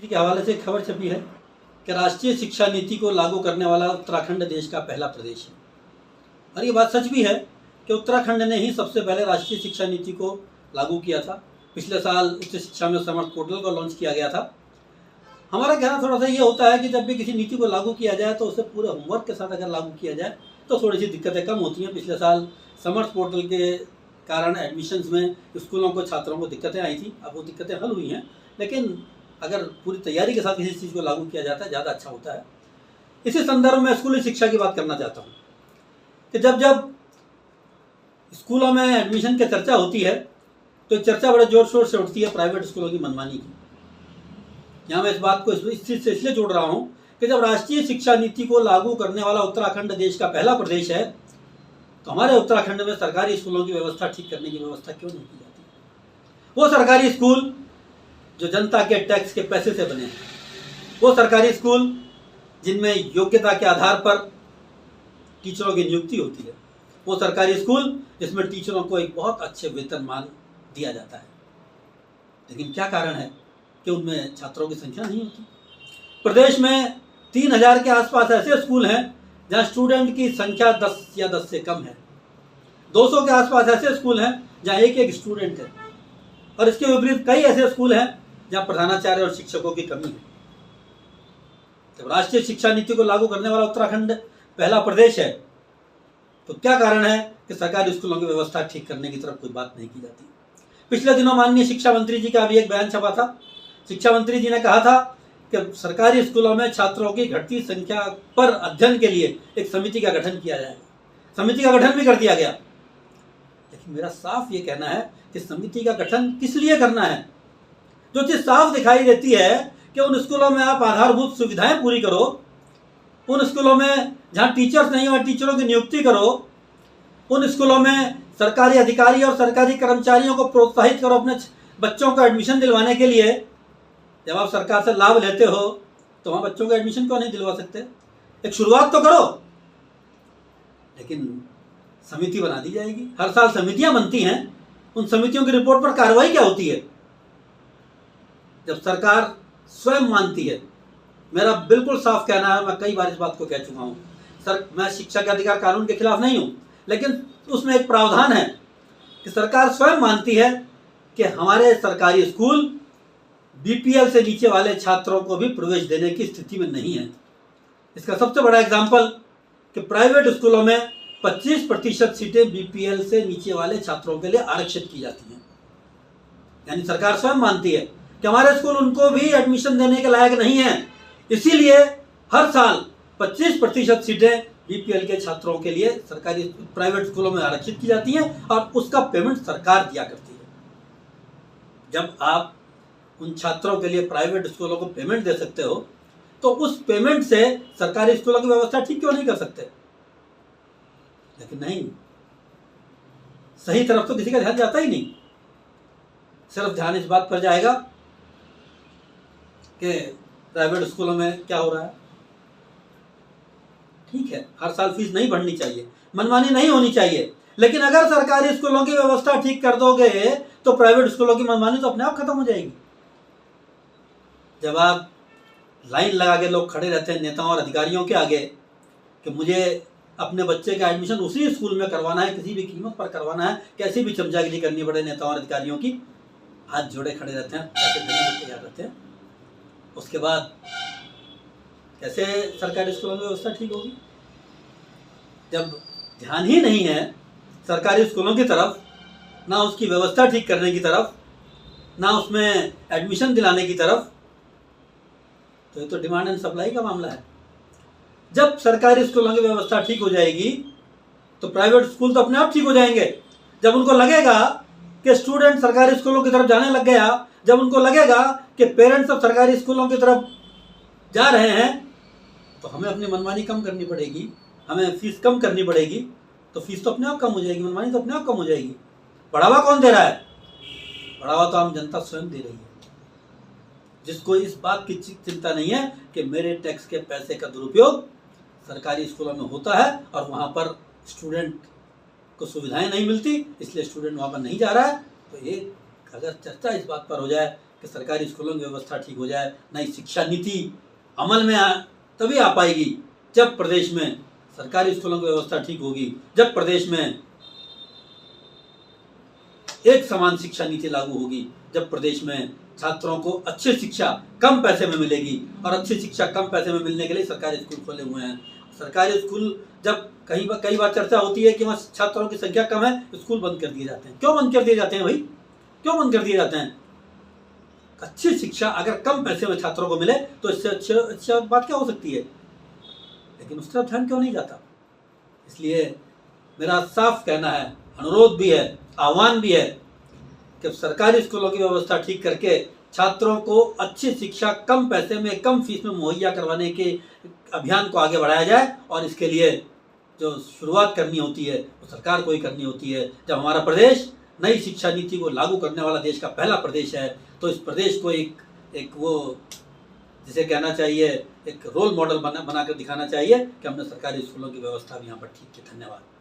के हवाले से एक खबर छपी है कि राष्ट्रीय शिक्षा नीति को लागू करने वाला उत्तराखंड देश का पहला प्रदेश है। और ये बात सच भी है कि उत्तराखंड ने ही सबसे पहले राष्ट्रीय शिक्षा नीति को लागू किया था। पिछले साल उच्च शिक्षा में समर्थ पोर्टल को लॉन्च किया गया था। हमारा कहना थोड़ा सा ये होता है कि जब भी किसी नीति को लागू किया जाए तो उसे पूरे होमवर्क के साथ अगर लागू किया जाए तो थोड़ी सी दिक्कतें कम होती हैं। पिछले साल समर्थ पोर्टल के कारण एडमिशन्स में स्कूलों को छात्रों को दिक्कतें आई थी, अब वो दिक्कतें हल हुई हैं। लेकिन अगर पूरी तैयारी के साथ किसी चीज़ को लागू किया जाता है ज़्यादा अच्छा होता है। इसी संदर्भ में स्कूली शिक्षा की बात करना चाहता हूँ कि जब जब स्कूलों में एडमिशन की चर्चा होती है तो एक चर्चा बड़े जोर शोर से उठती है प्राइवेट स्कूलों की मनमानी की। यहाँ मैं इस बात को इस चीज़ से इसलिए जोड़ रहा हूँ कि जब राष्ट्रीय शिक्षा नीति को लागू करने वाला उत्तराखंड देश का पहला प्रदेश है तो हमारे उत्तराखंड में सरकारी स्कूलों की व्यवस्था ठीक करने की व्यवस्था क्यों नहीं की जाती। वो सरकारी स्कूल जो जनता के टैक्स के पैसे से बने हैं, वो सरकारी स्कूल जिनमें योग्यता के आधार पर टीचरों की नियुक्ति होती है, वो सरकारी स्कूल जिसमें टीचरों को एक बहुत अच्छे वेतनमान दिया जाता है, लेकिन क्या कारण है कि उनमें छात्रों की संख्या नहीं होती। प्रदेश में 3000 के आसपास ऐसे स्कूल हैं जहां स्टूडेंट की संख्या 10 या 10 से कम है। 200 के आसपास ऐसे स्कूल हैं जहां एक एक स्टूडेंट है, और इसके विपरीत कई ऐसे स्कूल हैं जहां प्रधानाचार्य और शिक्षकों की कमी है। जब राष्ट्रीय शिक्षा नीति को लागू करने वाला उत्तराखंड पहला प्रदेश है तो क्या कारण है कि सरकारी स्कूलों की व्यवस्था ठीक करने की तरफ कोई बात नहीं की जाती। पिछले दिनों माननीय शिक्षा मंत्री जी का भी एक बयान छपा था। शिक्षा मंत्री जी ने कहा था कि सरकारी स्कूलों में छात्रों की घटती संख्या पर अध्ययन के लिए एक समिति का गठन किया जाएगा। समिति का गठन भी कर दिया गया, लेकिन मेरा साफ ये कहना है कि समिति का गठन किस लिए करना है। जो चीज साफ दिखाई देती है कि उन स्कूलों में आप आधारभूत सुविधाएं पूरी करो, उन स्कूलों में जहां टीचर्स नहीं वहां टीचरों की नियुक्ति करो, उन स्कूलों में सरकारी अधिकारी और सरकारी कर्मचारियों को प्रोत्साहित करो अपने बच्चों को एडमिशन दिलवाने के लिए। जब आप सरकार से लाभ लेते हो तो वहां बच्चों को एडमिशन क्यों नहीं दिलवा सकते। एक शुरुआत तो करो। लेकिन समिति बना दी जाएगी, हर साल समितियां बनती हैं, उन समितियों की रिपोर्ट पर कार्रवाई क्या होती है। जब सरकार स्वयं मानती है, मेरा बिल्कुल साफ कहना है, मैं कई बार इस बात को कह चुका हूं, मैं शिक्षा के अधिकार कानून के खिलाफ नहीं हूं, लेकिन उसमें एक प्रावधान है कि सरकार स्वयं मानती है कि हमारे सरकारी स्कूल बीपीएल से नीचे वाले छात्रों को भी प्रवेश देने की स्थिति में नहीं है। इसका सबसे बड़ा एग्जाम्पल कि प्राइवेट स्कूलों में 25% सीटें बीपीएल से नीचे वाले छात्रों के लिए आरक्षित की जाती हैं। यानी सरकार स्वयं मानती है कि हमारे स्कूल उनको भी एडमिशन देने के लायक नहीं है, इसीलिए हर साल 25% सीटें बीपीएल के छात्रों के लिए सरकारी प्राइवेट स्कूलों में आरक्षित की जाती हैं और उसका पेमेंट सरकार दिया करती है। जब आप उन छात्रों के लिए प्राइवेट स्कूलों को पेमेंट दे सकते हो तो उस पेमेंट से सरकारी स्कूलों की व्यवस्था ठीक क्यों नहीं कर सकते। लेकिन नहीं, सही तरफ तो किसी का ध्यान जाता ही नहीं। सिर्फ ध्यान इस बात पर जाएगा कि प्राइवेट स्कूलों में क्या हो रहा है। ठीक है, हर साल फीस नहीं बढ़नी चाहिए, मनमानी नहीं होनी चाहिए, लेकिन अगर सरकारी स्कूलों की व्यवस्था ठीक कर दोगे तो प्राइवेट स्कूलों की मनमानी तो अपने आप खत्म हो जाएगी। जब आप लाइन लगा के लोग खड़े रहते हैं नेताओं और अधिकारियों के आगे कि मुझे अपने बच्चे का एडमिशन उसी स्कूल में करवाना है, किसी भी कीमत पर करवाना है, कैसी भी चमचागिरी करनी पड़े नेताओं और अधिकारियों की, हाथ जोड़े खड़े रहते हैं, पैसे देने को तैयार रहते हैं। उसके बाद कैसे सरकारी स्कूलों की व्यवस्था ठीक होगी। जब ध्यान ही नहीं है सरकारी स्कूलों की तरफ, ना उसकी व्यवस्था ठीक करने की तरफ, ना उसमें एडमिशन दिलाने की तरफ, तो ये तो डिमांड एंड सप्लाई का मामला है। जब सरकारी स्कूलों की व्यवस्था ठीक हो जाएगी तो प्राइवेट स्कूल तो अपने आप ठीक हो जाएंगे। जब उनको लगेगा कि स्टूडेंट सरकारी स्कूलों की तरफ जाने लग गया, जब उनको लगेगा कि पेरेंट्स अब सरकारी स्कूलों की तरफ जा रहे हैं, तो हमें अपनी मनमानी कम करनी पड़ेगी, हमें फीस कम करनी पड़ेगी। तो फीस तो अपने आप कम हो जाएगी, मनमानी तो अपने आप कम हो जाएगी। बढ़ावा कौन दे रहा है? बढ़ावा तो आम जनता स्वयं दे रही है, जिसको इस बात की चिंता नहीं है कि मेरे टैक्स के पैसे का दुरुपयोग सरकारी स्कूलों में होता है और वहाँ पर स्टूडेंट को सुविधाएं नहीं मिलती, इसलिए स्टूडेंट वहाँ पर नहीं जा रहा है। तो ये अगर चर्चा इस बात पर हो जाए कि सरकारी स्कूलों की व्यवस्था ठीक हो जाए, नई शिक्षा नीति अमल में तभी आ पाएगी जब प्रदेश में सरकारी स्कूलों की व्यवस्था ठीक होगी, जब प्रदेश में एक समान शिक्षा नीति लागू होगी, जब प्रदेश में छात्रों को अच्छी शिक्षा कम पैसे में मिलेगी। और अच्छी शिक्षा कम पैसे में मिलने के लिए सरकारी स्कूल खोले हुए हैं। सरकारी स्कूल जब कई बार चर्चा होती है कि वहाँ छात्रों की संख्या कम है, स्कूल बंद कर दिए जाते हैं। क्यों बंद कर दिए जाते हैं भाई? क्यों बंद कर दिए जाते हैं? अच्छी शिक्षा अगर कम पैसे में छात्रों को मिले तो इससे अच्छा बात क्या हो सकती है? लेकिन उस तरफ ध्यान क्यों नहीं जाता? इसलिए मेरा साफ कहना है, अनुरोध भी है, आह्वान भी है कि सरकारी स्कूलों की व्यवस्था ठीक करके छात्रों को अच्छी शिक्षा कम पैसे में, कम फीस में मुहैया करवाने के अभियान को आगे बढ़ाया जाए। और इसके लिए जो शुरुआत करनी होती है वो सरकार को ही करनी होती है। जब हमारा प्रदेश नई शिक्षा नीति को लागू करने वाला देश का पहला प्रदेश है, तो इस प्रदेश को एक वो जिसे कहना चाहिए एक रोल मॉडल बनाकर दिखाना चाहिए कि हमने सरकारी स्कूलों की व्यवस्था भी यहाँ पर ठीक की। धन्यवाद।